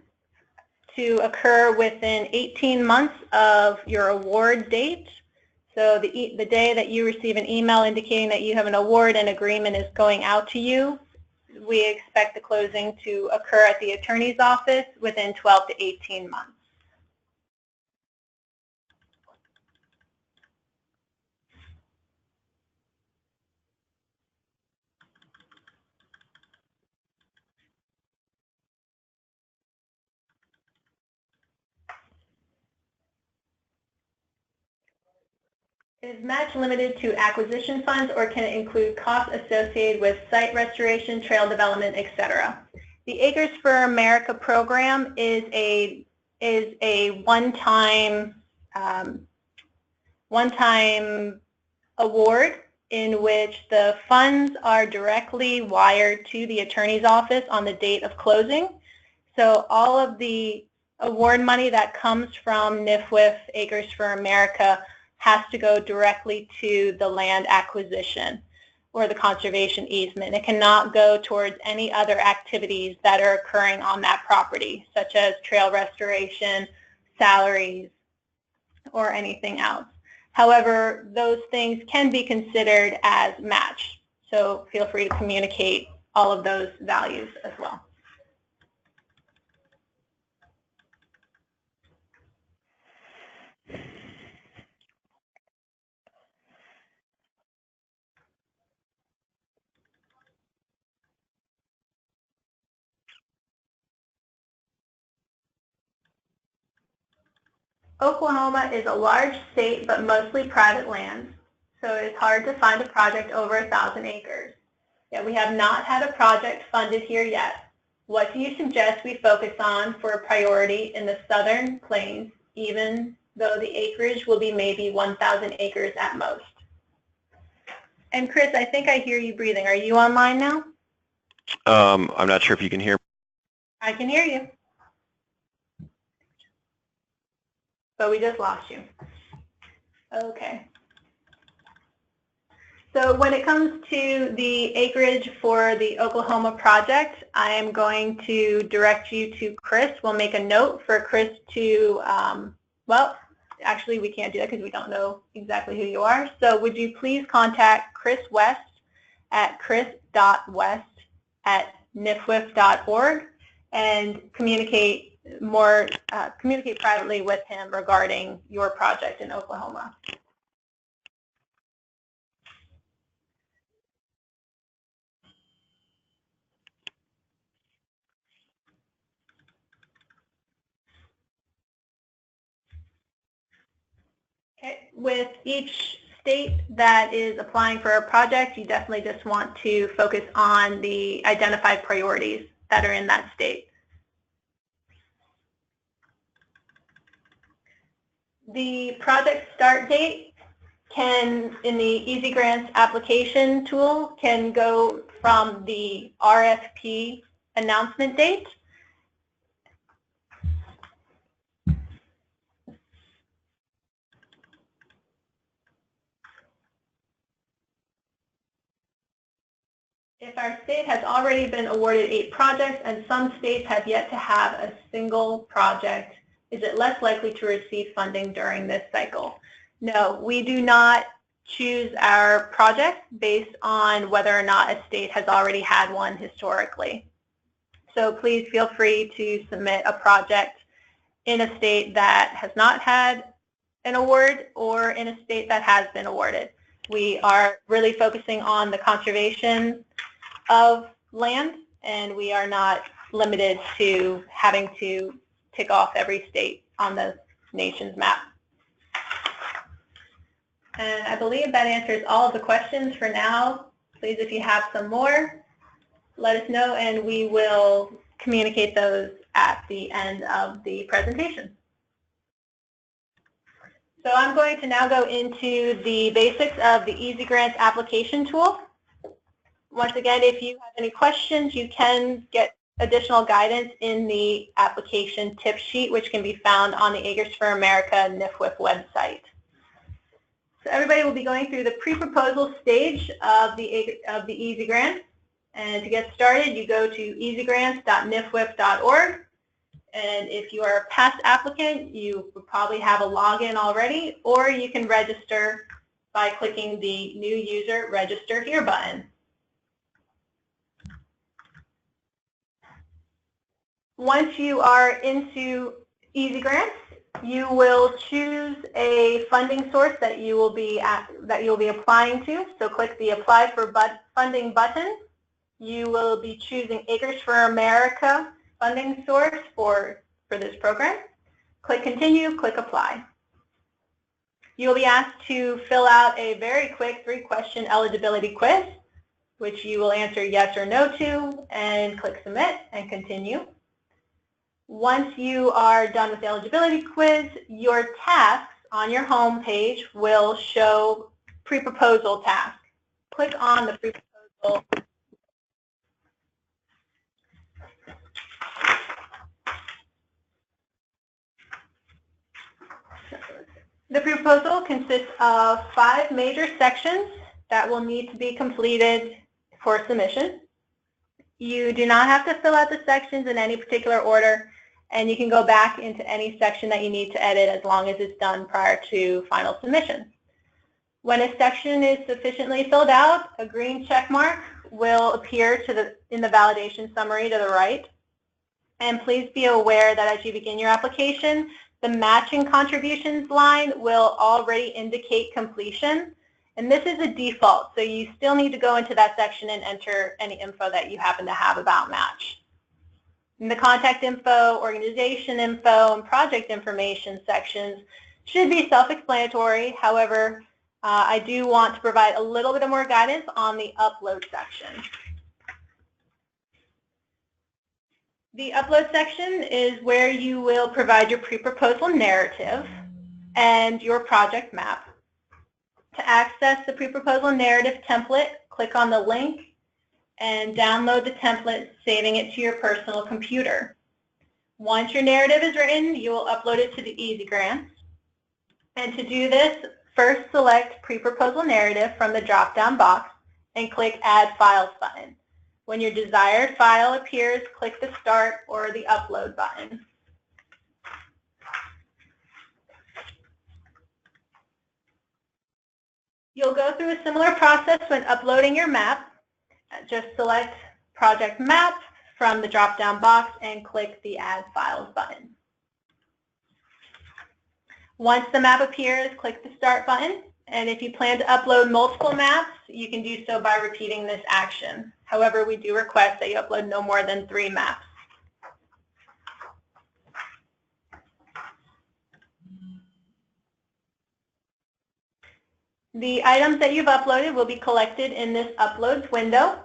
to occur within 18 months of your award date. So the day that you receive an email indicating that you have an award and agreement is going out to you, we expect the closing to occur at the attorney's office within 12 to 18 months. Is match limited to acquisition funds, or can it include costs associated with site restoration, trail development, etc.? The Acres for America program is a one-time award in which the funds are directly wired to the attorney's office on the date of closing. So all of the award money that comes from NIFWIF Acres for America has to go directly to the land acquisition or the conservation easement. It cannot go towards any other activities that are occurring on that property, such as trail restoration, salaries, or anything else. However, those things can be considered as match, so feel free to communicate all of those values as well. Oklahoma is a large state, but mostly private lands, so it is hard to find a project over 1,000 acres. Yet we have not had a project funded here yet. What do you suggest we focus on for a priority in the southern plains, even though the acreage will be maybe 1,000 acres at most? And Chris, I think I hear you breathing. Are you online now? I'm not sure if you can hear. I can hear you. But we just lost you. Okay. So when it comes to the acreage for the Oklahoma project, I am going to direct you to Chris. We'll make a note for Chris to, well, actually we can't do that because we don't know exactly who you are. So would you please contact Chris West at chris.west@nifwif.org and communicate privately with him regarding your project in Oklahoma. Okay. With each state that is applying for a project, you definitely just want to focus on the identified priorities that are in that state. The project start date can, in the Easy Grants application tool, can go from the RFP announcement date. If our state has already been awarded 8 projects and some states have yet to have a single project, is it less likely to receive funding during this cycle? No, we do not choose our project based on whether or not a state has already had one historically. So please feel free to submit a project in a state that has not had an award or in a state that has been awarded. We are really focusing on the conservation of land, and we are not limited to having to tick off every state on the nation's map. And I believe that answers all of the questions for now. Please, if you have some more, let us know, and we will communicate those at the end of the presentation. So I'm going to now go into the basics of the Easy Grants application tool. Once again, if you have any questions, you can get additional guidance in the application tip sheet, which can be found on the Acres for America NIFWIP website. So everybody will be going through the pre-proposal stage of the Easy Grants. And to get started, you go to easygrants.nifwip.org. And if you are a past applicant, you would probably have a login already, or you can register by clicking the New User Register Here button. Once you are into Easy Grants, you will choose a funding source that you will be applying to. So click the Apply for Funding button. You will be choosing Acres for America funding source for this program. Click Continue, click Apply. You will be asked to fill out a very quick 3-question eligibility quiz, which you will answer yes or no to, and click Submit and Continue. Once you are done with the eligibility quiz, your tasks on your home page will show pre-proposal task. Click on the pre-proposal. The pre-proposal consists of 5 major sections that will need to be completed for submission. You do not have to fill out the sections in any particular order, and you can go back into any section that you need to edit as long as it's done prior to final submission. When a section is sufficiently filled out, a green check mark will appear in the validation summary to the right. And please be aware that as you begin your application, the matching contributions line will already indicate completion. And this is a default, so you still need to go into that section and enter any info that you happen to have about match. In the contact info, organization info, and project information sections should be self-explanatory. However, I do want to provide a little bit of more guidance on the upload section. The upload section is where you will provide your pre-proposal narrative and your project map. To access the pre-proposal narrative template, click on the link and download the template, saving it to your personal computer. Once your narrative is written, you will upload it to the Easy Grants. And to do this, first select Pre-Proposal Narrative from the drop-down box and click Add Files button. When your desired file appears, click the Start or the Upload button. You'll go through a similar process when uploading your map. Just select Project Map from the drop-down box and click the Add Files button. Once the map appears, click the Start button. And if you plan to upload multiple maps, you can do so by repeating this action. However, we do request that you upload no more than 3 maps. The items that you've uploaded will be collected in this Uploads window,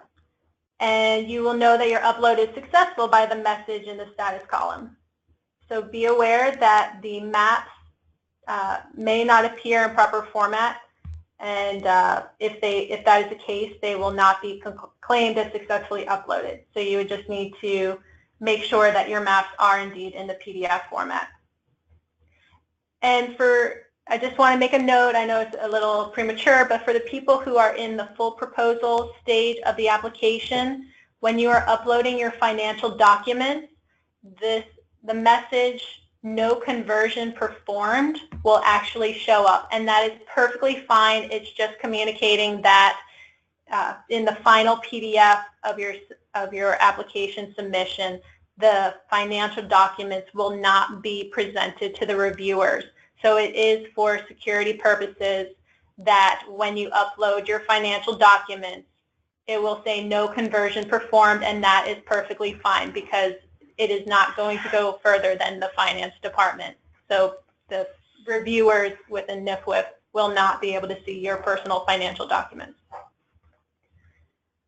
and you will know that your upload is successful by the message in the status column. So be aware that the maps may not appear in proper format, and if that is the case, they will not be claimed as successfully uploaded. So you would just need to make sure that your maps are indeed in the PDF format. And I just want to make a note, I know it's a little premature, but for the people who are in the full proposal stage of the application, when you are uploading your financial documents, the message "no conversion performed" will actually show up, and that is perfectly fine. It's just communicating that in the final PDF of your application submission, the financial documents will not be presented to the reviewers. So it is for security purposes, that when you upload your financial documents, it will say no conversion performed, and that is perfectly fine because it is not going to go further than the finance department. So the reviewers within NIFWF will not be able to see your personal financial documents.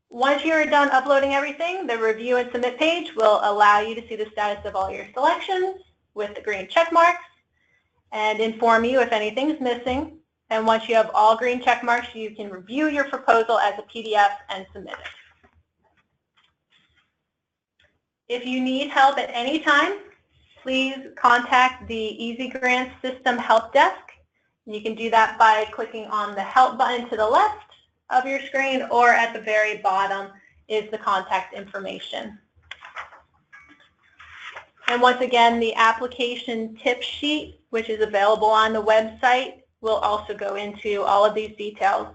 Once you are done uploading everything, the review and submit page will allow you to see the status of all your selections with the green check marks and inform you if anything's missing. And once you have all green check marks, you can review your proposal as a PDF and submit it. If you need help at any time, please contact the Easy Grants System Help Desk. You can do that by clicking on the Help button to the left of your screen, or at the very bottom is the contact information. And once again, the application tip sheet, which is available on the website, will also go into all of these details.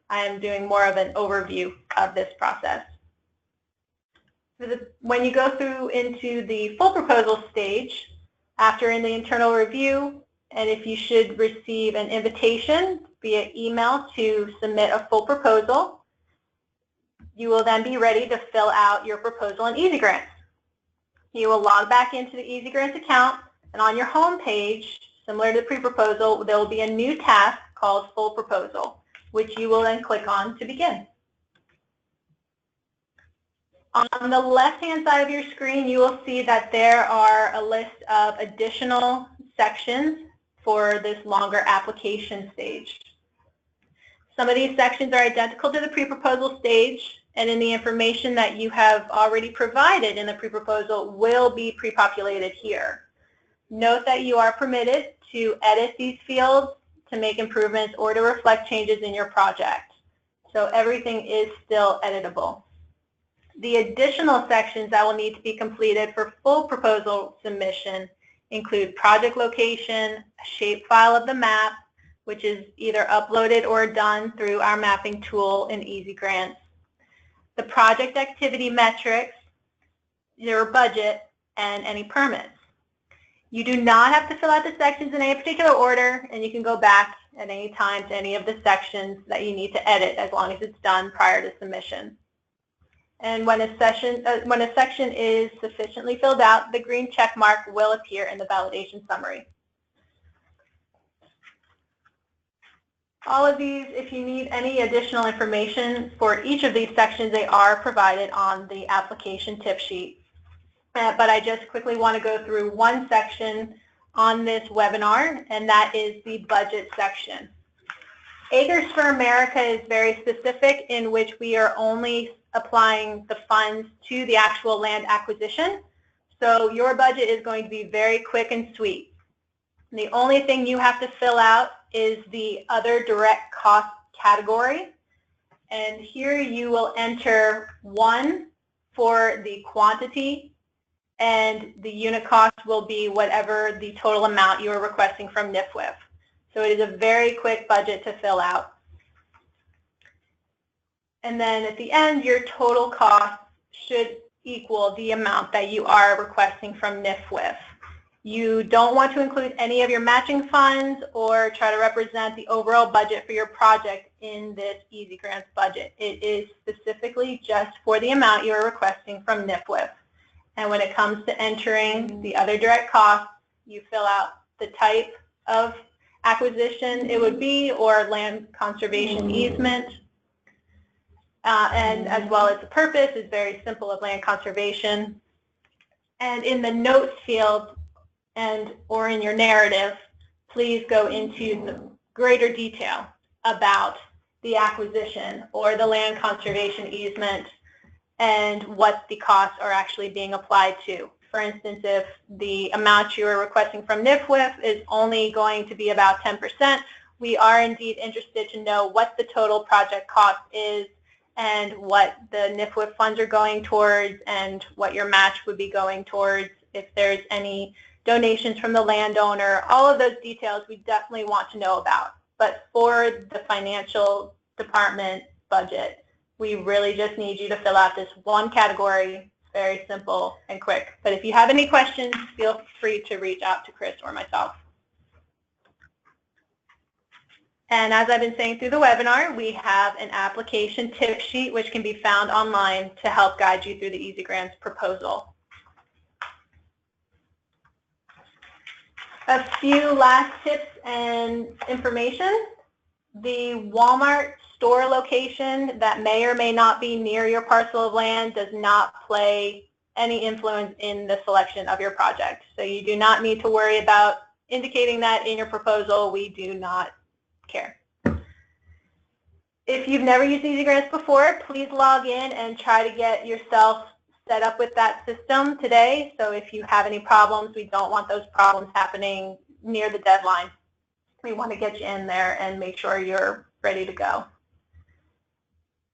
I am doing more of an overview of this process. When you go through into the full proposal stage, after in the internal review, and if you should receive an invitation via email to submit a full proposal, you will then be ready to fill out your proposal in Easy Grants. You will log back into the Easy Grants account, and on your home page, similar to the pre-proposal, there will be a new task called Full Proposal, which you will then click on to begin. On the left-hand side of your screen, you will see that there are a list of additional sections for this longer application stage. Some of these sections are identical to the pre-proposal stage, and in the information that you have already provided in the pre-proposal will be pre-populated here. Note that you are permitted to edit these fields to make improvements or to reflect changes in your project. So everything is still editable. The additional sections that will need to be completed for full proposal submission include project location, a shape file of the map, which is either uploaded or done through our mapping tool in Easy Grants, the project activity metrics, your budget, and any permits. You do not have to fill out the sections in any particular order, and you can go back at any time to any of the sections that you need to edit as long as it's done prior to submission. And when a section is sufficiently filled out, the green check mark will appear in the validation summary. All of these, if you need any additional information for each of these sections, they are provided on the application tip sheet. But I just quickly want to go through one section on this webinar, and that is the budget section. Acres for America is very specific, in which we are only applying the funds to the actual land acquisition. So your budget is going to be very quick and sweet. The only thing you have to fill out is the other direct cost category. And here you will enter 1 for the quantity, and the unit cost will be whatever the total amount you are requesting from NIFWF. So it is a very quick budget to fill out. And then at the end, your total cost should equal the amount that you are requesting from NIFWF. You don't want to include any of your matching funds or try to represent the overall budget for your project in this Easy Grants budget. It is specifically just for the amount you are requesting from NIFWF. And when it comes to entering the other direct costs, you fill out the type of acquisition it would be, or land conservation easement. And as well as the purpose is very simple, of land conservation. And in the notes field or in your narrative, please go into the greater detail about the acquisition or the land conservation easement and what the costs are actually being applied to. For instance, if the amount you are requesting from NIFWF is only going to be about 10%, we are indeed interested to know what the total project cost is and what the NIFWF funds are going towards and what your match would be going towards, if there's any donations from the landowner. All of those details we definitely want to know about. But for the financial department budget, we really just need you to fill out this one category. Very simple and quick. But if you have any questions, feel free to reach out to Chris or myself. And as I've been saying through the webinar, we have an application tip sheet which can be found online to help guide you through the Easy Grants proposal. A few last tips and information. The Walmart store location that may or may not be near your parcel of land does not play any influence in the selection of your project. So you do not need to worry about indicating that in your proposal. We do not care. If you've never used Easy Grants before, please log in and try to get yourself set up with that system today. So if you have any problems, we don't want those problems happening near the deadline. We want to get you in there and make sure you're ready to go.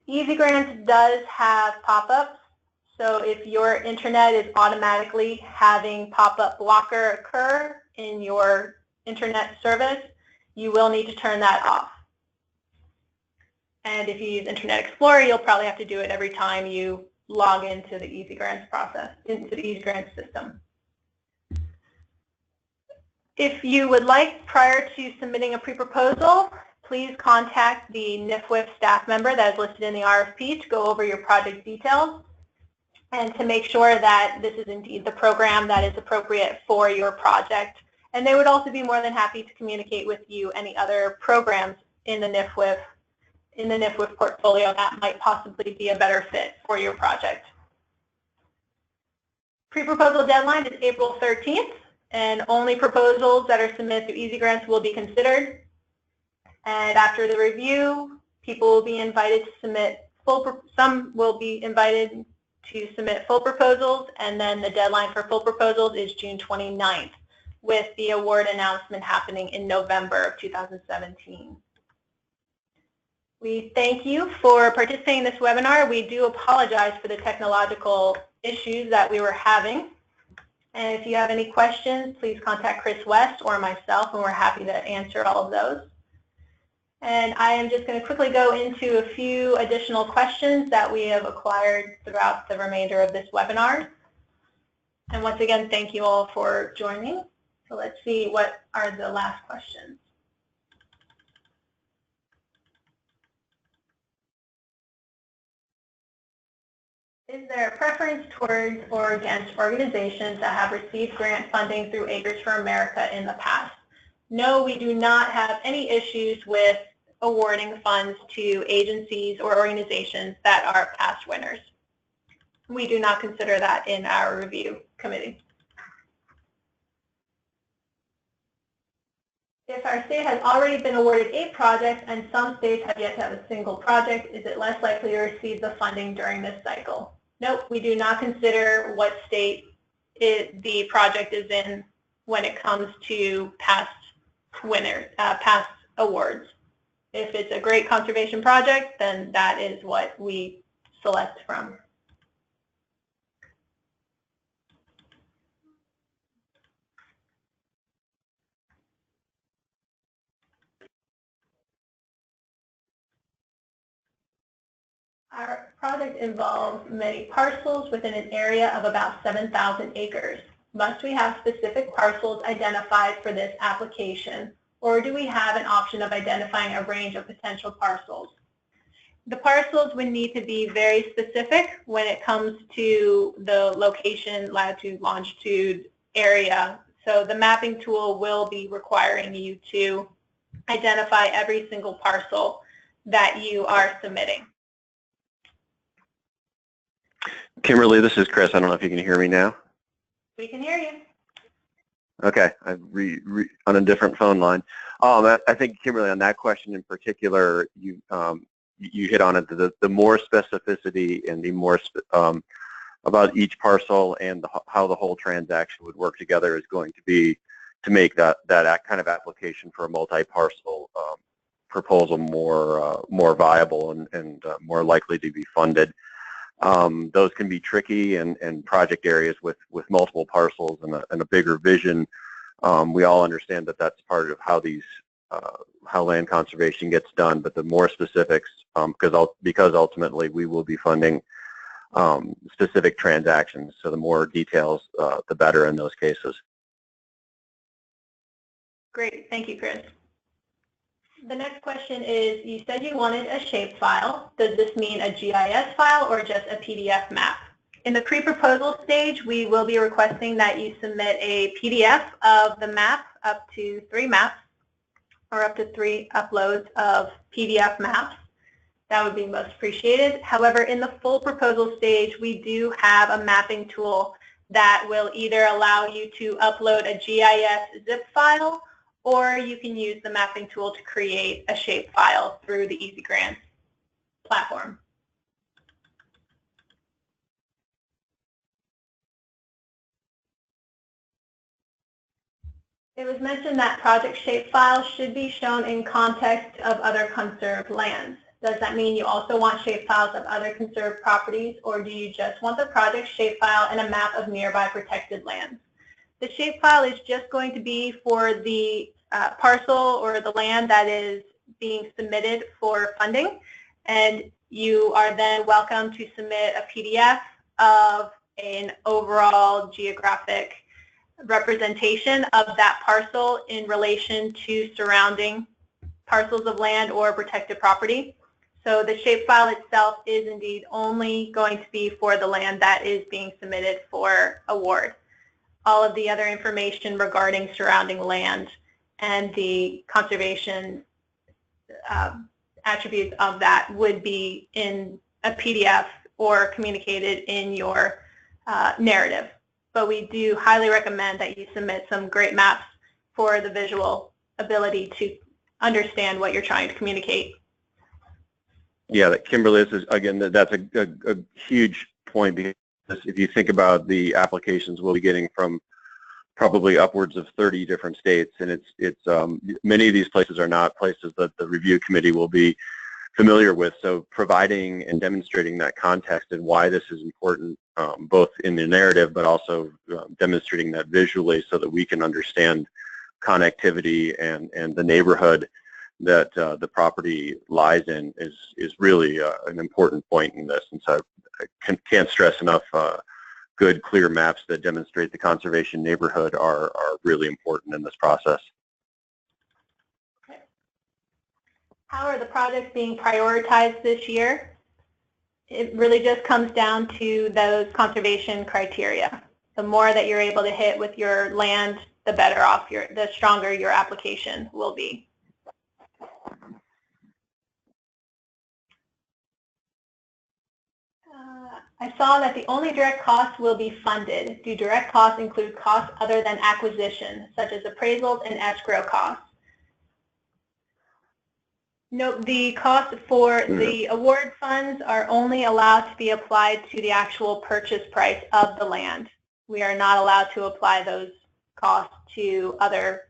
Easy Grants does have pop-ups. So if your internet is automatically having pop-up blocker occur in your internet service, you will need to turn that off. And if you use Internet Explorer, you'll probably have to do it every time you log into the Easy Grants process, into the Easy Grants system. If you would like, prior to submitting a pre-proposal, please contact the NIFWIF staff member that is listed in the RFP to go over your project details and to make sure that this is indeed the program that is appropriate for your project. And they would also be more than happy to communicate with you any other programs in the NIFWIF portfolio that might possibly be a better fit for your project. Pre-proposal deadline is April 13th, and only proposals that are submitted through Easy Grants will be considered. And after the review, people will be invited to submit some will be invited to submit full proposals, and then the deadline for full proposals is June 29th, with the award announcement happening in November of 2017. We thank you for participating in this webinar. We do apologize for the technological issues that we were having. And if you have any questions, please contact Chris West or myself, and we're happy to answer all of those. And I am just going to quickly go into a few additional questions that we have acquired throughout the remainder of this webinar. And once again, thank you all for joining. So let's see, what are the last questions? Is there a preference towards or against organizations that have received grant funding through Acres for America in the past? No, we do not have any issues with awarding funds to agencies or organizations that are past winners. We do not consider that in our review committee. If our state has already been awarded 8 projects and some states have yet to have a single project, is it less likely to receive the funding during this cycle? Nope, we do not consider what state the project is in when it comes to past winners, past awards. If it's a great conservation project, then that is what we select from. Our project involves many parcels within an area of about 7,000 acres. Must we have specific parcels identified for this application, or do we have an option of identifying a range of potential parcels? The parcels would need to be very specific when it comes to the location, latitude, longitude, area. So the mapping tool will be requiring you to identify every single parcel that you are submitting. Kimberly, this is Chris. I don't know if you can hear me now. We can hear you. Okay, I'm on a different phone line. I think, Kimberly, on that question in particular, you hit on it. The more specificity and the more about each parcel and how the whole transaction would work together is going to be to make that kind of application for a multi-parcel proposal more viable and more likely to be funded. Those can be tricky and project areas with multiple parcels and a bigger vision. We all understand that that's part of how land conservation gets done, but the more specifics, because ultimately we will be funding specific transactions, so the more details, the better in those cases. Great, thank you, Chris. The next question is, you said you wanted a shapefile. Does this mean a GIS file or just a PDF map? In the pre-proposal stage, we will be requesting that you submit a PDF of the map, up to 3 maps, or up to 3 uploads of PDF maps. That would be most appreciated. However, in the full proposal stage, we do have a mapping tool that will either allow you to upload a GIS zip file, or you can use the mapping tool to create a shapefile through the EasyGrants platform. It was mentioned that project shapefiles should be shown in context of other conserved lands. Does that mean you also want shapefiles of other conserved properties, or do you just want the project shapefile and a map of nearby protected lands? The shapefile is just going to be for the parcel or the land that is being submitted for funding, and you are then welcome to submit a PDF of an overall geographic representation of that parcel in relation to surrounding parcels of land or protected property. So the shapefile itself is indeed only going to be for the land that is being submitted for award. All of the other information regarding surrounding land and the conservation attributes of that would be in a PDF or communicated in your narrative. But we do highly recommend that you submit some great maps for the visual ability to understand what you're trying to communicate. Yeah, Kimberly, this is, again, that's a huge point, because if you think about the applications we'll be getting from probably upwards of 30 different states, and it's many of these places are not places that the review committee will be familiar with. So providing and demonstrating that context and why this is important, both in the narrative, but also demonstrating that visually, so that we can understand connectivity and the neighborhood that the property lies in is really an important point in this. And so I can't stress enough, good, clear maps that demonstrate the conservation neighborhood are really important in this process. Okay. How are the projects being prioritized this year? It really just comes down to those conservation criteria. The more that you're able to hit with your land, the better off the stronger your application will be. I saw that the only direct costs will be funded. Do direct costs include costs other than acquisition, such as appraisals and escrow costs? No, the costs for the award funds are only allowed to be applied to the actual purchase price of the land. We are not allowed to apply those costs to other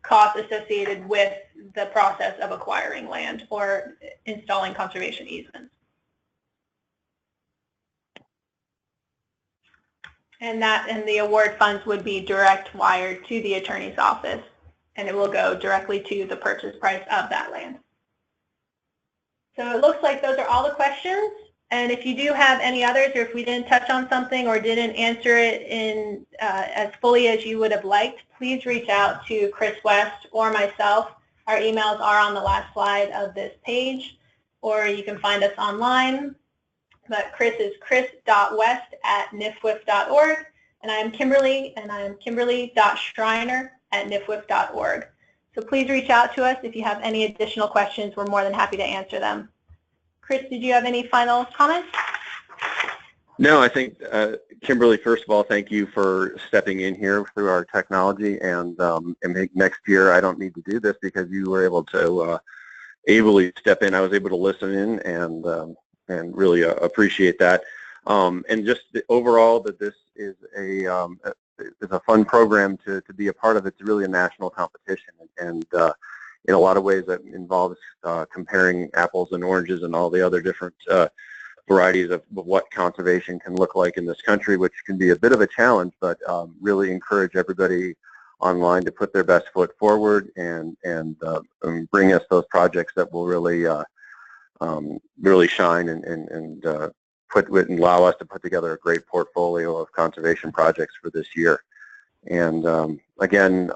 costs associated with the process of acquiring land or installing conservation easements. And the award funds would be direct wired to the attorney's office, and it will go directly to the purchase price of that land. So it looks like those are all the questions. And if you do have any others, or if we didn't touch on something or didn't answer it in as fully as you would have liked, please reach out to Chris West or myself. Our emails are on the last slide of this page, or you can find us online. But Chris is chris.west@nifwif.org, and I am Kimberly, and I am kimberly.schreiner@nifwif.org. So please reach out to us if you have any additional questions. We're more than happy to answer them. Chris, did you have any final comments? No, I think, Kimberly, first of all, thank you for stepping in here through our technology, and next year I don't need to do this because you were able to ably step in. I was able to listen in and really appreciate that. And just overall, that this is a fun program to be a part of. It's really a national competition, and in a lot of ways that involves comparing apples and oranges and all the other different varieties of what conservation can look like in this country, which can be a bit of a challenge, but really encourage everybody online to put their best foot forward and bring us those projects that will really really shine and allow us to put together a great portfolio of conservation projects for this year. And again,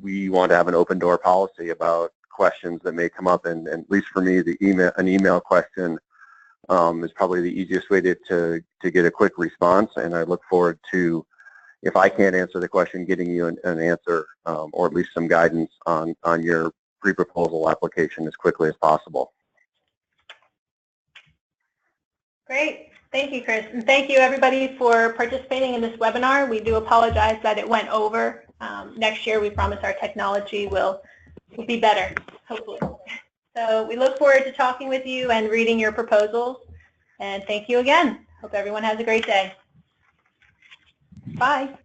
we want to have an open door policy about questions that may come up, and at least for me, an email question is probably the easiest way to get a quick response, and I look forward to, if I can't answer the question, getting you an answer or at least some guidance on your pre-proposal application as quickly as possible. Great. Thank you, Chris. And thank you, everybody, for participating in this webinar. We do apologize that it went over. Next year, we promise our technology will be better, hopefully. So we look forward to talking with you and reading your proposals. And thank you again. Hope everyone has a great day. Bye.